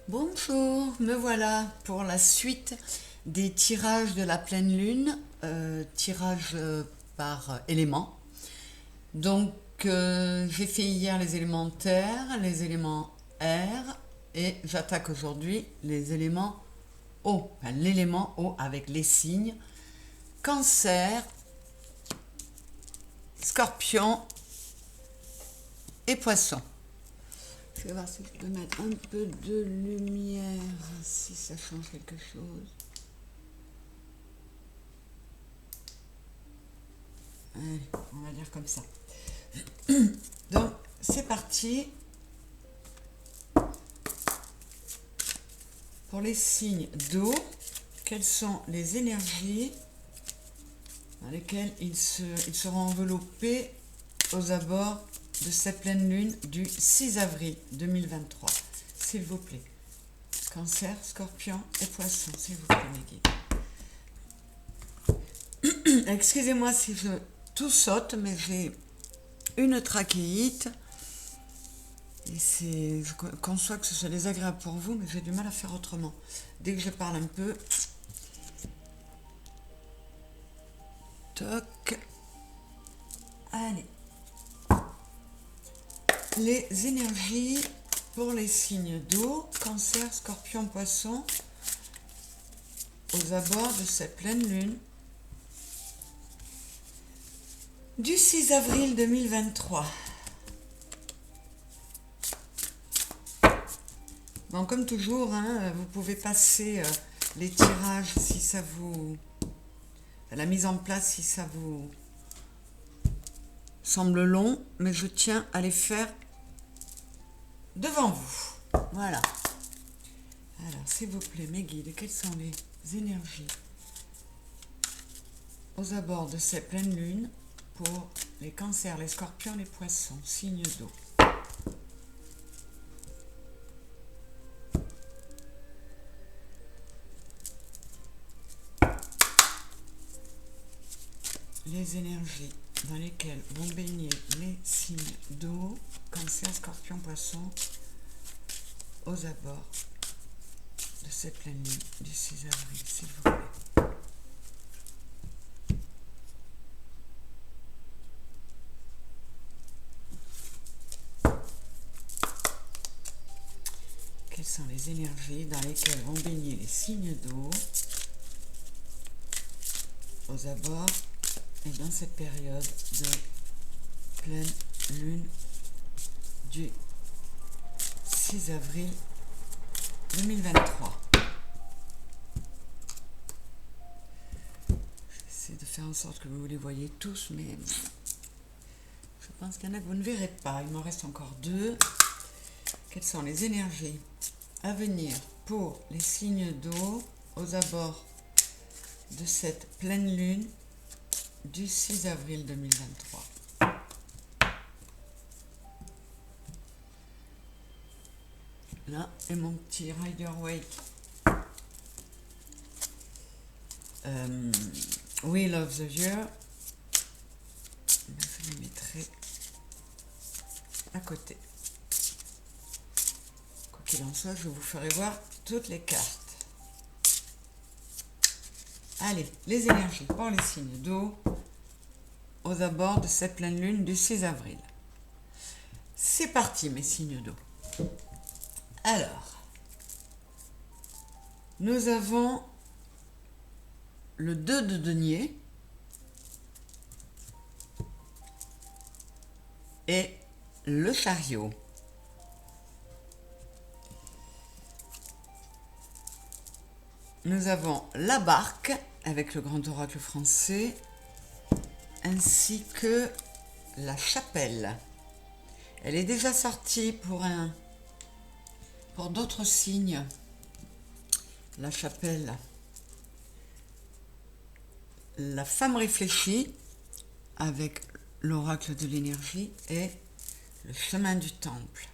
Bonjour, me voilà pour la suite des tirages de la pleine lune, tirage par éléments. Donc j'ai fait hier les éléments terre, les éléments air et j'attaque aujourd'hui les éléments eau, enfin, l'élément eau avec les signes Cancer, Scorpion et Poisson. Je vais voir si je peux mettre un peu de lumière, si ça change quelque chose. Allez, on va dire comme ça. Donc, c'est parti. Pour les signes d'eau, quelles sont les énergies dans lesquelles ils seront enveloppés aux abords de cette pleine lune du 6 avril 2023, s'il vous plaît. Cancer, Scorpion et Poisson, s'il vous plaît, mes guides. Excusez-moi si tout saute, mais j'ai une trachéite. Et je conçois que ce soit désagréable pour vous, mais j'ai du mal à faire autrement. Dès que je parle un peu... Toc. Allez. Les énergies pour les signes d'eau, Cancer, Scorpion, Poisson, aux abords de cette pleine lune du 6 avril 2023. Bon, comme toujours, hein, vous pouvez passer les tirages si ça vous... la mise en place si ça vous semble long, mais je tiens à les faire devant vous. Voilà. Alors, s'il vous plaît, mes guides, quelles sont les énergies aux abords de cette pleine lune pour les cancers, les scorpions, les poissons, signes d'eau? Les énergies dans lesquelles vont baigner les signes d'eau, cancer, scorpion, poisson, aux abords de cette pleine lune du 6 avril, s'il vous plaît. Quelles sont les énergies dans lesquelles vont baigner les signes d'eau aux abords et dans cette période de pleine lune du 6 avril 2023. J'essaie de faire en sorte que vous les voyez tous, mais je pense qu'il y en a que vous ne verrez pas. Il m'en reste encore deux. Quelles sont les énergies à venir pour les signes d'eau aux abords de cette pleine lune du 6 avril 2023? Là est mon petit Rider-Waite Wheel of the Year. Je le mettrai à côté. Quoi qu'il en soit, je vous ferai voir toutes les cartes. Allez, les énergies pour les signes d'eau aux abords de cette pleine lune du 6 avril. C'est parti, mes signes d'eau. Alors, nous avons le 2 de denier et le chariot. Nous avons la barque avec le grand oracle français ainsi que la chapelle. Elle est déjà sortie pour d'autres signes. La chapelle, la femme réfléchie avec l'oracle de l'énergie et le chemin du temple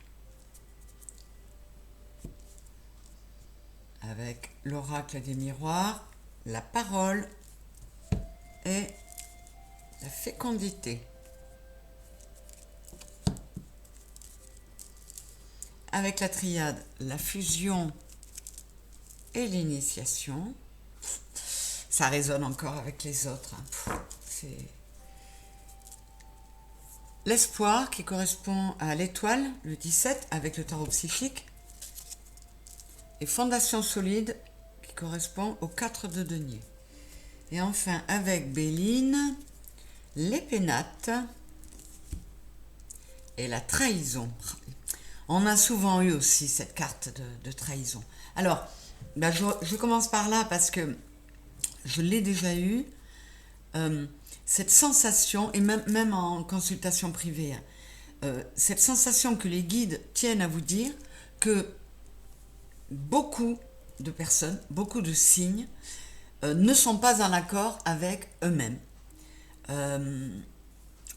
avec l'oracle des miroirs, la parole et la fécondité. Avec la triade, la fusion et l'initiation. Ça résonne encore avec les autres. C'est l'espoir qui correspond à l'étoile, le 17, avec le tarot psychique. Et fondation solide qui correspond aux 4 de denier. Et enfin, avec Béline, les pénates et la trahison. On a souvent eu aussi cette carte de trahison. Alors, ben je commence par là parce que je l'ai déjà eu. Cette sensation, et même en consultation privée, cette sensation que les guides tiennent à vous dire que beaucoup de personnes, beaucoup de signes ne sont pas en accord avec eux-mêmes.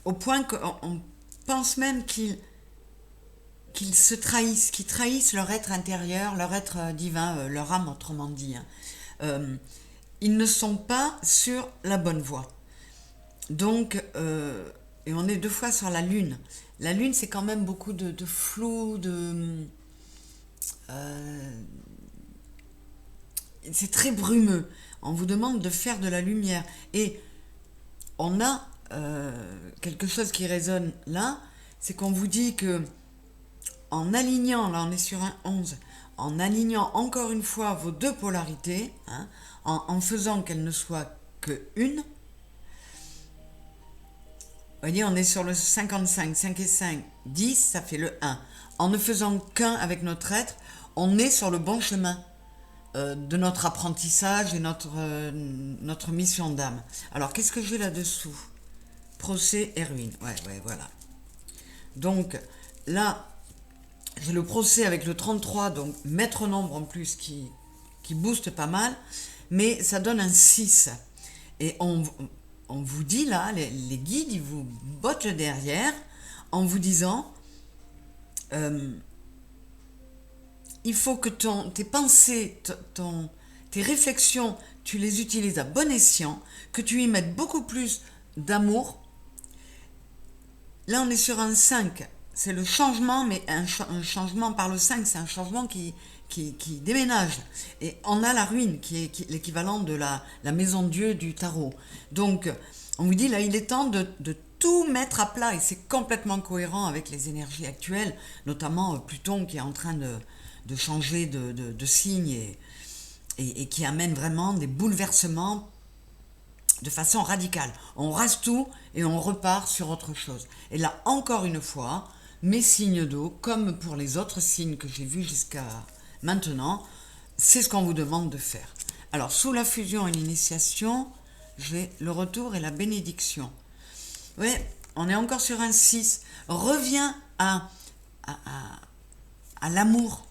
Au point qu'on pense même qu'ils se trahissent, qu'ils trahissent leur être intérieur, leur être divin, leur âme autrement dit. Ils ne sont pas sur la bonne voie. Donc, et on est 2 fois sur la Lune. La Lune, c'est quand même beaucoup de flou, c'est très brumeux. On vous demande de faire de la lumière. Et on a quelque chose qui résonne là, c'est qu'on vous dit que en alignant, là on est sur un 11, en alignant encore une fois vos 2 polarités, en faisant qu'elles ne soient que une, vous voyez, on est sur le 55, 5 et 5, 10, ça fait le 1. En ne faisant qu'un avec notre être, on est sur le bon chemin de notre apprentissage et notre mission d'âme. Alors, qu'est-ce que j'ai là-dessous? Procès et ruine. Ouais, voilà. Donc, là, j'ai le procès avec le 33, donc maître nombre en plus, qui booste pas mal, mais ça donne un 6. Et on vous dit là, les guides, ils vous bottent derrière en vous disant il faut que tes pensées, tes réflexions, tu les utilises à bon escient, que tu y mettes beaucoup plus d'amour. Là, on est sur un 5, c'est le changement, mais un changement par le 5, c'est un changement qui déménage. Et on a la ruine, qui est l'équivalent de la maison de Dieu du tarot. Donc, on vous dit, là, il est temps de tout mettre à plat, et c'est complètement cohérent avec les énergies actuelles, notamment Pluton qui est en train de changer de signe et qui amène vraiment des bouleversements de façon radicale. On rase tout et on repart sur autre chose. Et là, encore une fois, mes signes d'eau, comme pour les autres signes que j'ai vus jusqu'à maintenant, c'est ce qu'on vous demande de faire. Alors, sous la fusion et l'initiation, j'ai le retour et la bénédiction. Oui, on est encore sur un 6. Reviens à l'amour.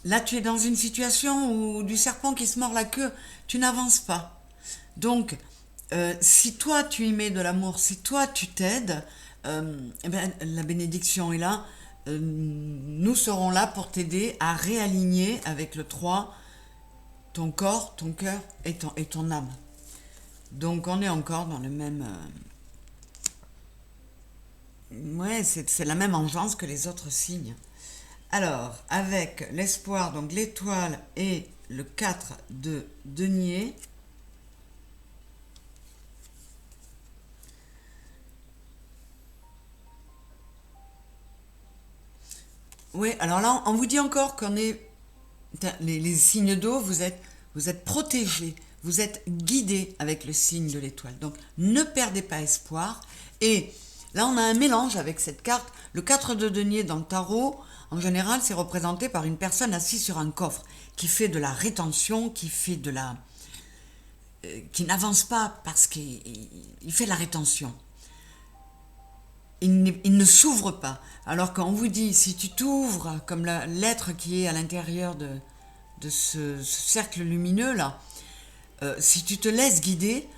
Là, tu es dans une situation où du serpent qui se mord la queue, tu n'avances pas. Donc, si toi, tu y mets de l'amour, si toi, tu t'aides, la bénédiction est là. Nous serons là pour t'aider à réaligner avec le 3 ton corps, ton cœur et ton âme. Donc, on est encore dans le même... ouais, c'est la même engeance que les autres signes. Alors, avec l'espoir, donc l'étoile et le 4 de denier, oui, alors là, on vous dit encore qu'on est... Les signes d'eau, vous êtes protégés, vous êtes guidés avec le signe de l'étoile. Donc, ne perdez pas espoir. Et là, on a un mélange avec cette carte. Le 4 de denier dans le tarot, en général, c'est représenté par une personne assise sur un coffre qui fait de la rétention, qui n'avance pas parce qu'il fait de la rétention. Il ne s'ouvre pas. Alors qu'on vous dit, si tu t'ouvres, comme l'être qui est à l'intérieur de ce cercle lumineux là, si tu te laisses guider,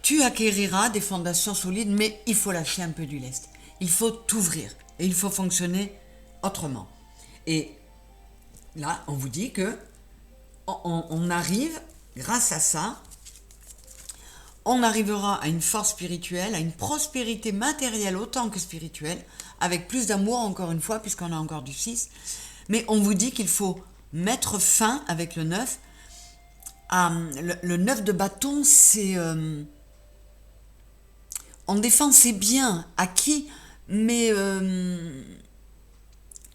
tu acquériras des fondations solides, mais il faut lâcher un peu du lest. Il faut t'ouvrir et il faut fonctionner autrement. Et là, on vous dit que on arrive, grâce à ça, on arrivera à une force spirituelle, à une prospérité matérielle autant que spirituelle, avec plus d'amour encore une fois, puisqu'on a encore du 6. Mais on vous dit qu'il faut mettre fin avec le 9. Le 9 de bâton, c'est... en défense, c'est bien, acquis, mais...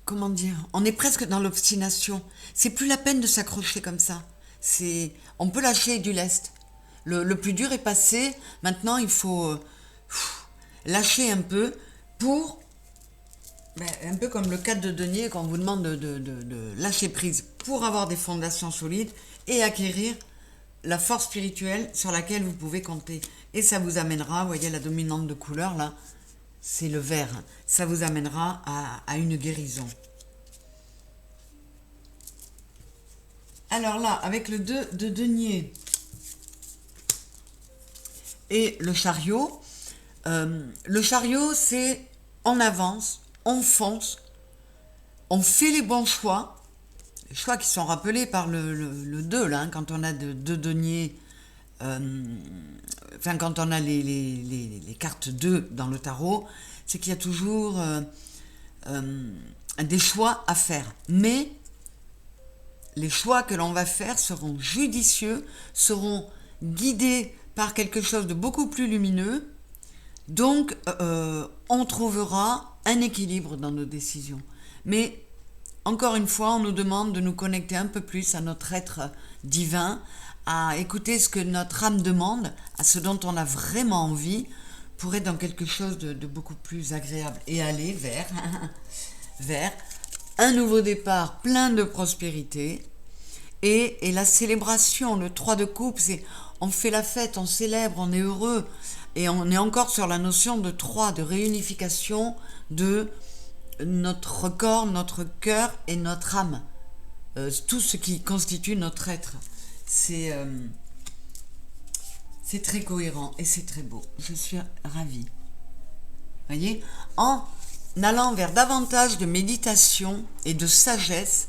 comment dire, on est presque dans l'obstination. C'est plus la peine de s'accrocher comme ça. On peut lâcher du lest. Le plus dur est passé. Maintenant, il faut lâcher un peu pour, un peu comme le 4 de denier, quand on vous demande de lâcher prise pour avoir des fondations solides et acquérir la force spirituelle sur laquelle vous pouvez compter. Et ça vous amènera, vous voyez la dominante de couleur là, c'est le vert. Ça vous amènera à une guérison. Alors là, avec le 2 de denier et le chariot c'est on avance, on fonce, on fait les bons choix, les choix qui sont rappelés par le 2 là, hein, quand on a deux deniers, quand on a les cartes 2 dans le tarot, c'est qu'il y a toujours des choix à faire. Mais les choix que l'on va faire seront judicieux, seront guidés par quelque chose de beaucoup plus lumineux. Donc, on trouvera un équilibre dans nos décisions. Mais, encore une fois, on nous demande de nous connecter un peu plus à notre être divin, à écouter ce que notre âme demande, à ce dont on a vraiment envie, pour être dans quelque chose de beaucoup plus agréable et aller vers un nouveau départ plein de prospérité. Et la célébration, le 3 de coupe, c'est on fait la fête, on célèbre, on est heureux. Et on est encore sur la notion de 3, de réunification de notre corps, notre cœur et notre âme. Tout ce qui constitue notre être. C'est très cohérent et c'est très beau. Je suis ravie. Voyez, en allant vers davantage de méditation et de sagesse,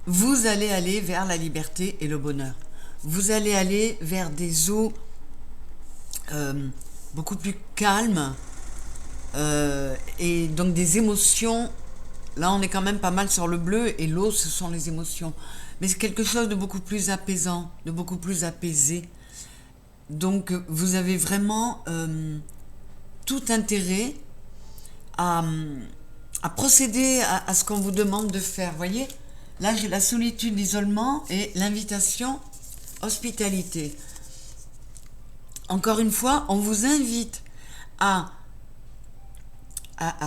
vous allez aller vers la liberté et le bonheur. Vous allez aller vers des eaux beaucoup plus calmes et donc des émotions. Là, on est quand même pas mal sur le bleu et l'eau, ce sont les émotions. Mais c'est quelque chose de beaucoup plus apaisant, de beaucoup plus apaisé. Donc, vous avez vraiment tout intérêt à procéder à ce qu'on vous demande de faire. Vous voyez ? Là, j'ai la solitude, l'isolement et l'invitation, hospitalité. Encore une fois, on vous invite à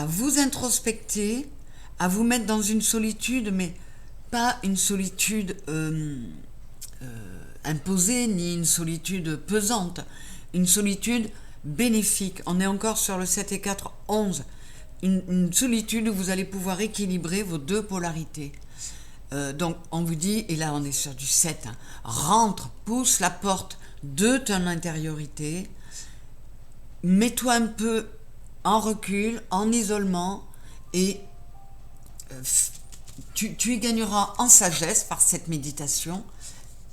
vous introspecter, à vous mettre dans une solitude, mais pas une solitude imposée, ni une solitude pesante, une solitude bénéfique. On est encore sur le 7 et 4, 11. Une solitude où vous allez pouvoir équilibrer vos deux polarités. Donc on vous dit, et là on est sur du 7, hein, rentre, pousse la porte de ton intériorité, mets-toi un peu en recul, en isolement, et tu y gagneras en sagesse par cette méditation,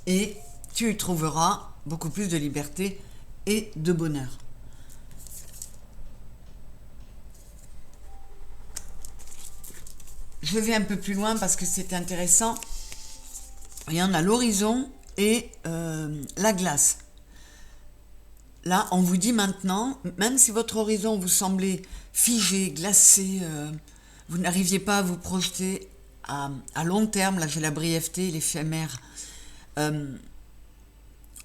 et tu y trouveras beaucoup plus de liberté et de bonheur. Je vais un peu plus loin parce que c'est intéressant. Il y en a l'horizon et la glace. Là, on vous dit maintenant, même si votre horizon vous semblait figé, glacé, vous n'arriviez pas à vous projeter à long terme, là j'ai la brièveté, l'éphémère,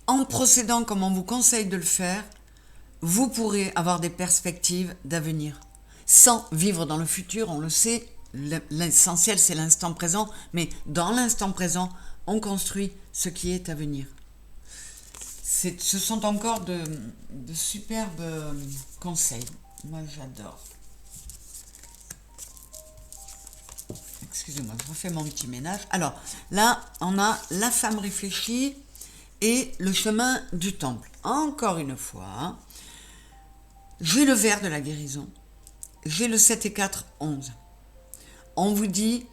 en procédant comme on vous conseille de le faire, vous pourrez avoir des perspectives d'avenir. Sans vivre dans le futur, on le sait, l'essentiel c'est l'instant présent, mais dans l'instant présent, on construit ce qui est à venir. Ce sont encore de superbes conseils. Moi j'adore. Excusez-moi, je refais mon petit ménage. Alors là, on a la femme réfléchie et le chemin du temple. Encore une fois, hein, j'ai le vert de la guérison. J'ai le 7 et 4, 11. On vous dit,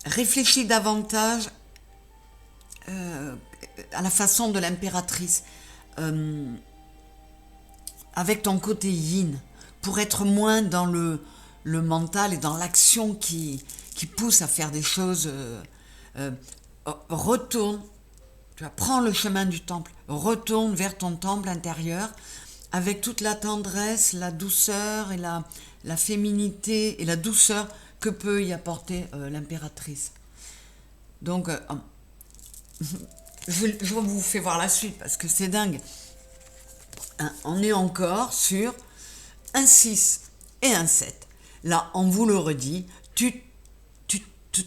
réfléchis davantage à la façon de l'impératrice, avec ton côté yin, pour être moins dans le mental et dans l'action qui pousse à faire des choses. Retourne, tu vois, prends le chemin du temple, retourne vers ton temple intérieur avec toute la tendresse, la douceur et la féminité et la douceur que peut y apporter l'impératrice. Donc, je vous fais voir la suite parce que c'est dingue. Hein, on est encore sur un 6 et un 7. Là, on vous le redit, tu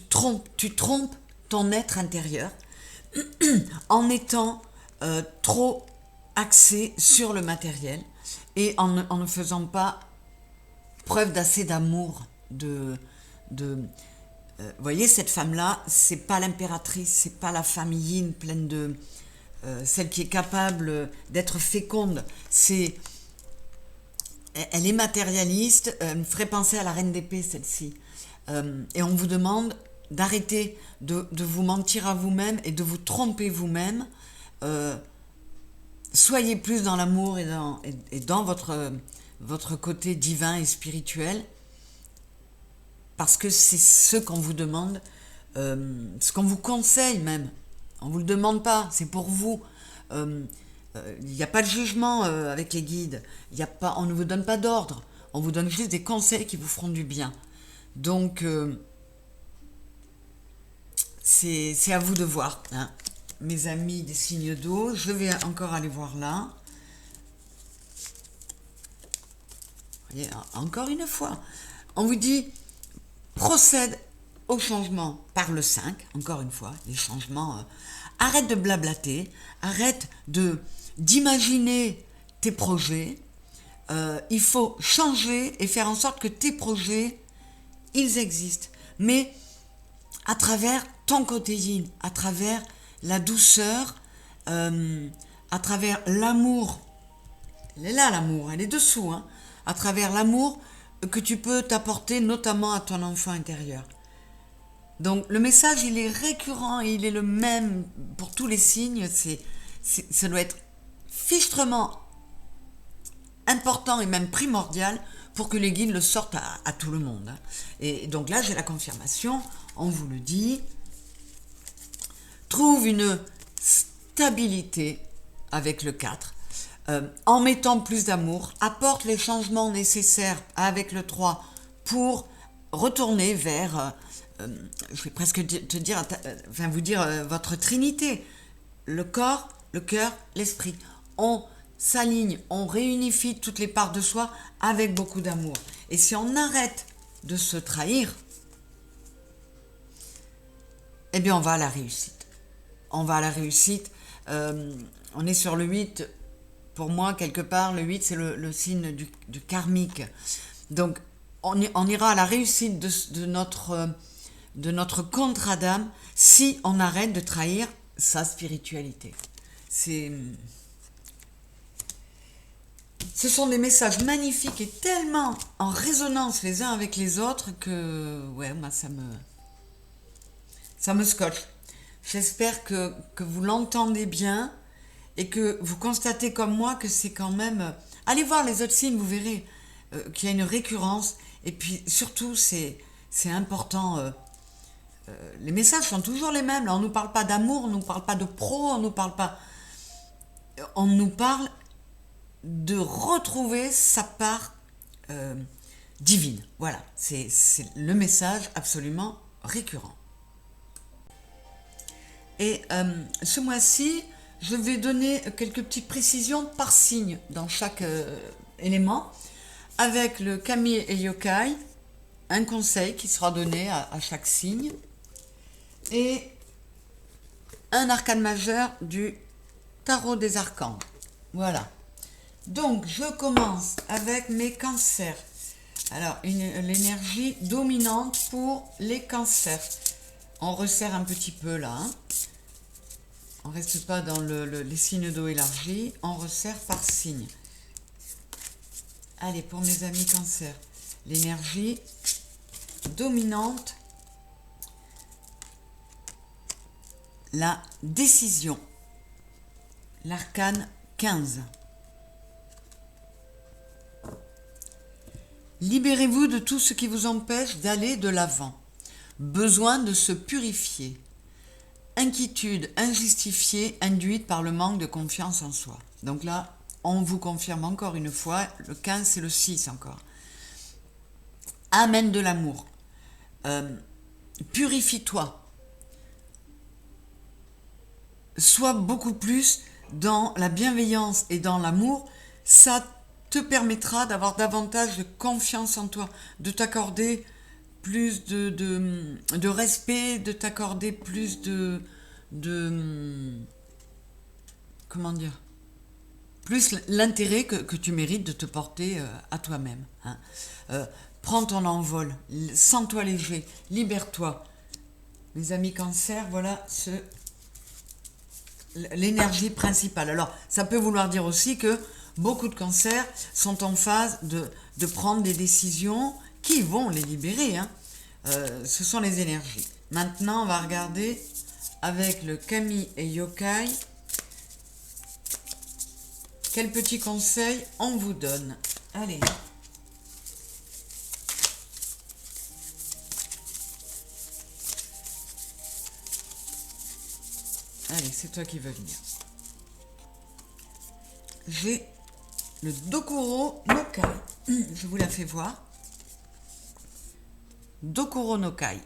trompes ton être intérieur en étant trop axé sur le matériel et en ne faisant pas preuve d'assez d'amour vous voyez, cette femme-là, c'est pas l'impératrice, c'est pas la femme yin pleine de... celle qui est capable d'être féconde. Elle est matérialiste, elle me ferait penser à la reine d'épée, celle-ci. Et on vous demande d'arrêter de vous mentir à vous-même et de vous tromper vous-même. Soyez plus dans l'amour et dans votre côté divin et spirituel. Parce que c'est ce qu'on vous demande, ce qu'on vous conseille même. On ne vous le demande pas, c'est pour vous. Il n'y a pas de jugement avec les guides. On ne vous donne pas d'ordre. On vous donne juste des conseils qui vous feront du bien. Donc, c'est à vous de voir. Hein. Mes amis des signes d'eau, je vais encore aller voir là. Vous voyez, encore une fois, on vous dit... Procède au changement par le 5, encore une fois, les changements. Arrête de blablater, arrête d'imaginer tes projets. Il faut changer et faire en sorte que tes projets, ils existent. Mais à travers ton côté yin, à travers la douceur, à travers l'amour. Elle est là, l'amour, elle est dessous. Hein, à travers l'amour que tu peux t'apporter notamment à ton enfant intérieur. Donc le message, il est récurrent et il est le même pour tous les signes. Ça doit être fichtrement important et même primordial pour que les guides le sortent à tout le monde. Et donc là, j'ai la confirmation, on vous le dit. Trouve une stabilité avec le 4. En mettant plus d'amour, apporte les changements nécessaires avec le 3 pour retourner vers, je vais presque vous dire votre trinité, le corps, le cœur, l'esprit. On s'aligne, on réunifie toutes les parts de soi avec beaucoup d'amour. Et si on arrête de se trahir, eh bien on va à la réussite. On va à la réussite. On est sur le 8. Pour moi, quelque part, le 8, c'est le signe du karmique. Donc, on ira à la réussite de notre contrat d'âme si on arrête de trahir sa spiritualité. Ce sont des messages magnifiques et tellement en résonance les uns avec les autres que, ouais, moi, ça me scotche. J'espère que vous l'entendez bien. Et que vous constatez comme moi que c'est quand même... Allez voir les autres signes, vous verrez qu'il y a une récurrence. Et puis surtout, c'est important. Les messages sont toujours les mêmes. Là, on ne nous parle pas d'amour, on ne nous parle pas de pro, on ne nous parle pas... On nous parle de retrouver sa part divine. Voilà, c'est le message absolument récurrent. Et ce mois-ci... Je vais donner quelques petites précisions par signe dans chaque élément. Avec le Kami et Yokai, un conseil qui sera donné à chaque signe. Et un arcane majeur du tarot des archanges. Voilà. Donc, je commence avec mes cancers. Alors, l'énergie dominante pour les cancers. On resserre un petit peu là. Hein. On ne reste pas dans les signes d'eau élargis, on resserre par signe. Allez, pour mes amis cancer, l'énergie dominante, la décision. L'arcane 15. Libérez-vous de tout ce qui vous empêche d'aller de l'avant. Besoin de se purifier. Inquiétude injustifiée induite par le manque de confiance en soi. Donc là, on vous confirme encore une fois, le 15 c'est le 6 encore. Amène de l'amour. Purifie-toi. Sois beaucoup plus dans la bienveillance et dans l'amour. Ça te permettra d'avoir davantage de confiance en toi, de t'accorder plus de respect, de t'accorder plus comment dire, plus l'intérêt que tu mérites de te porter à toi-même. Hein. Prends ton envol, sens-toi léger, libère-toi. Mes amis cancer, voilà l'énergie principale. Alors, ça peut vouloir dire aussi que beaucoup de cancers sont en phase de prendre des décisions qui vont les libérer. Hein. Ce sont les énergies. Maintenant, on va regarder avec le Kami et Yokai quels petits conseils on vous donne. Allez. Allez, c'est toi qui veux venir. J'ai le Dokuro no Kai. Je vous la fais voir. Dokuro no Kai.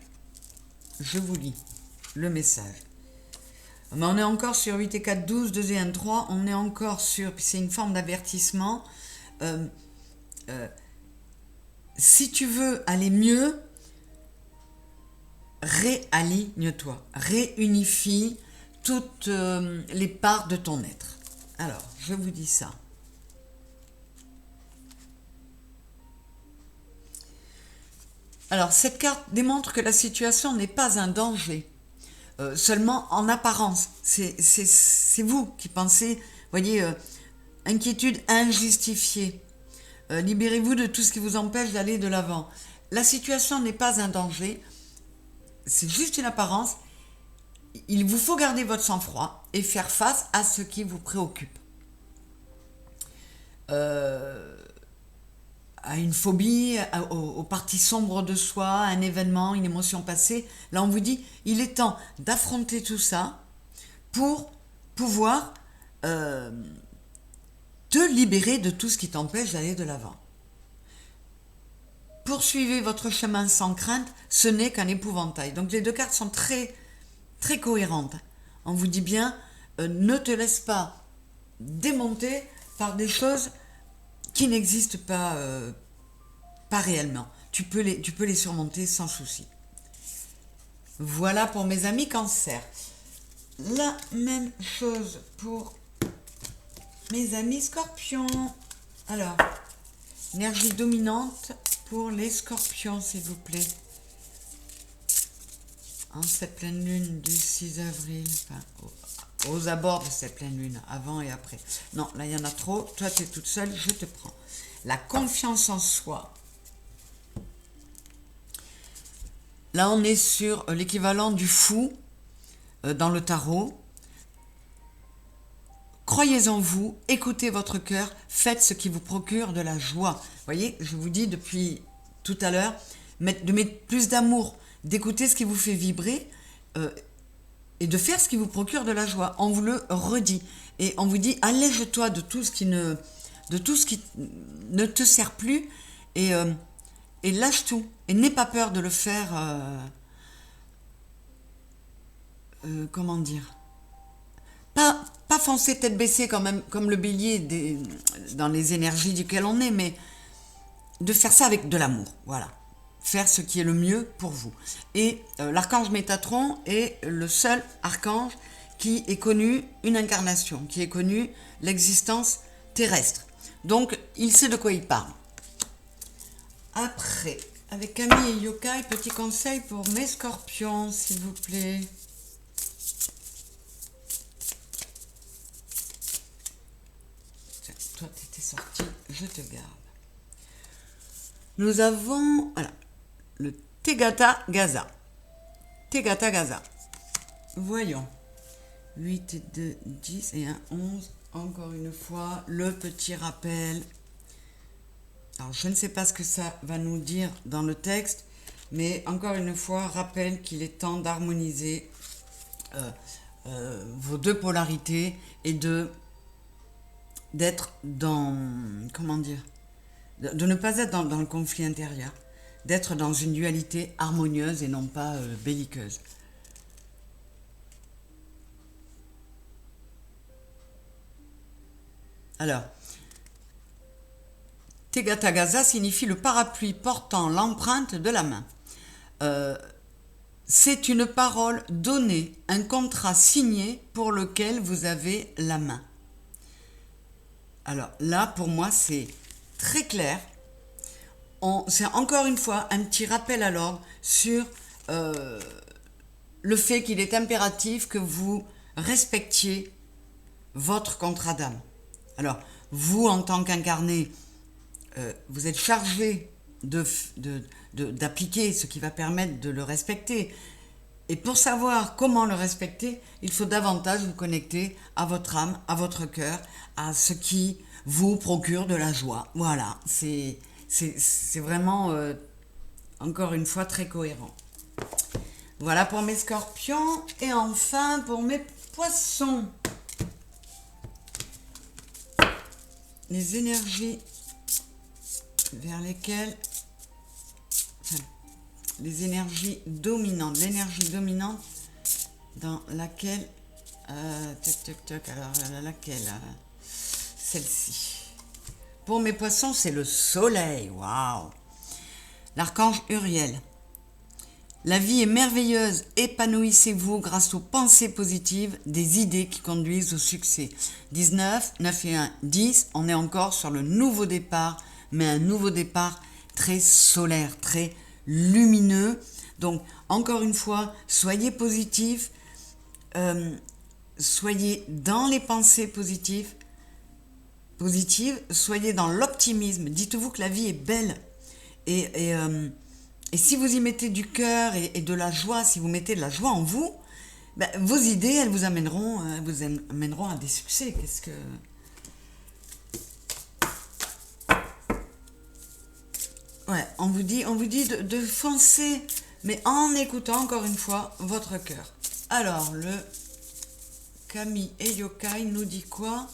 Je vous lis le message. Mais on est encore sur 8 et 4, 12, 2 et 1, 3. On est encore sur... C'est une forme d'avertissement. Si tu veux aller mieux, réaligne-toi. Réunifie toutes les parts de ton être. Alors, je vous dis ça. Alors, cette carte démontre que la situation n'est pas un danger, seulement en apparence. C'est vous qui pensez, voyez, inquiétude injustifiée. Libérez-vous de tout ce qui vous empêche d'aller de l'avant. La situation n'est pas un danger, c'est juste une apparence. Il vous faut garder votre sang-froid et faire face à ce qui vous préoccupe. À une phobie, aux parties sombres de soi, à un événement, une émotion passée. Là, on vous dit, il est temps d'affronter tout ça pour pouvoir te libérer de tout ce qui t'empêche d'aller de l'avant. Poursuivez votre chemin sans crainte, ce n'est qu'un épouvantail. Donc les deux cartes sont très, très cohérentes. On vous dit bien, ne te laisse pas démonter par des choses qui n'existent pas, pas réellement. Tu peux les surmonter sans souci. Voilà pour mes amis cancer. La même chose pour mes amis scorpions. Alors, énergie dominante pour les scorpions, s'il vous plaît. En cette pleine lune du 6 avril, enfin, aux abords de cette pleine lune, avant et après. Non, là, il y en a trop. Toi, tu es toute seule, je te prends. La confiance en soi. Là, on est sur l'équivalent du fou dans le tarot. Croyez en vous, écoutez votre cœur, faites ce qui vous procure de la joie. Vous voyez, je vous dis depuis tout à l'heure, de mettre plus d'amour, d'écouter ce qui vous fait vibrer et de faire ce qui vous procure de la joie. On vous le redit. Et on vous dit, allège-toi de tout ce qui ne te sert plus et lâche tout. Et n'aie pas peur de le faire, comment dire, pas foncer tête baissée quand même, comme le bélier dans les énergies duquel on est, mais de faire ça avec de l'amour, voilà. Faire ce qui est le mieux pour vous. Et l'archange Métatron est le seul archange qui ait connu une incarnation, qui ait connu l'existence terrestre. Donc, il sait de quoi il parle. Après, avec Kami et Yokai, petit conseil pour mes scorpions, s'il vous plaît. Tiens, toi, tu étais sorti, je te garde. Nous avons, voilà, le Tegata Gaza. Tegata Gaza. Voyons. 8 et 2, 10 et un 11. Encore une fois, le petit rappel. Alors, je ne sais pas ce que ça va nous dire dans le texte, mais encore une fois, rappel qu'il est temps d'harmoniser vos deux polarités et d'être dans, comment dire, de ne pas être dans le conflit intérieur, d'être dans une dualité harmonieuse et non pas belliqueuse. Alors, Tegatagaza signifie le parapluie portant l'empreinte de la main. C'est une parole donnée, un contrat signé pour lequel vous avez la main. Alors là, pour moi, c'est très clair. C'est encore une fois un petit rappel à l'ordre sur le fait qu'il est impératif que vous respectiez votre contrat d'âme. Alors, vous, en tant qu'incarné, vous êtes chargé d'appliquer ce qui va permettre de le respecter. Et pour savoir comment le respecter, il faut davantage vous connecter à votre âme, à votre cœur, à ce qui vous procure de la joie. Voilà, c'est vraiment, encore une fois, très cohérent. Voilà pour mes scorpions. Et enfin, pour mes poissons. Les énergies vers lesquelles... les énergies dominantes. L'énergie dominante dans laquelle... alors, laquelle celle-ci. Pour mes poissons, c'est le soleil. Waouh! L'archange Uriel. La vie est merveilleuse, épanouissez-vous grâce aux pensées positives, des idées qui conduisent au succès. 19, 9 et 1, 10, on est encore sur le nouveau départ, mais un nouveau départ très solaire, très lumineux. Donc, encore une fois, soyez positifs, soyez dans les pensées positives, soyez dans l'optimisme, dites-vous que la vie est belle. Et si vous y mettez du cœur et de la joie, si vous mettez de la joie en vous, ben, vos idées, elles vous amèneront à des succès. Qu'est-ce que... Ouais, on vous dit de foncer, mais en écoutant encore une fois votre cœur. Alors, le Kami et Yokai nous dit quoi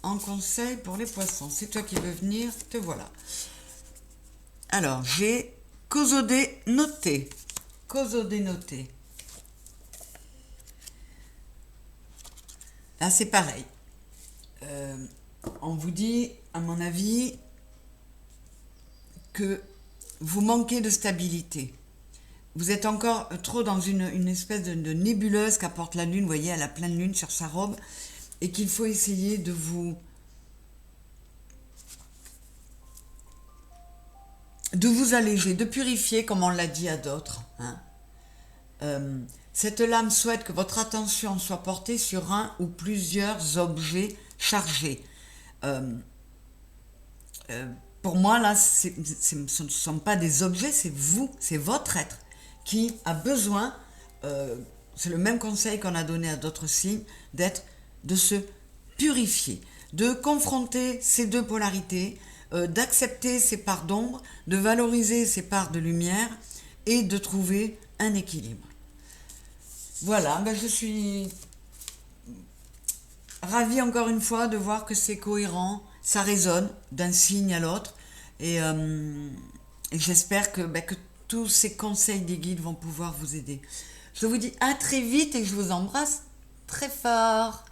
en conseil pour les poissons? C'est toi qui veux venir, te voilà. Alors, j'ai Kozodé noté. Kozodé noté. Là, c'est pareil. On vous dit, à mon avis, que vous manquez de stabilité. Vous êtes encore trop dans une espèce de nébuleuse qu'apporte la lune, vous voyez, à la pleine lune sur sa robe, et qu'il faut essayer de vous alléger, de purifier, comme on l'a dit à d'autres. Cette lame souhaite que votre attention soit portée sur un ou plusieurs objets chargés. Pour moi, là, ce ne sont pas des objets, c'est vous, c'est votre être qui a besoin, c'est le même conseil qu'on a donné à d'autres signes, de se purifier, de confronter ces deux polarités, d'accepter ces parts d'ombre, de valoriser ces parts de lumière et de trouver un équilibre. Voilà, ben je suis ravie encore une fois de voir que c'est cohérent, ça résonne d'un signe à l'autre et j'espère que tous ces conseils des guides vont pouvoir vous aider. Je vous dis à très vite et je vous embrasse très fort.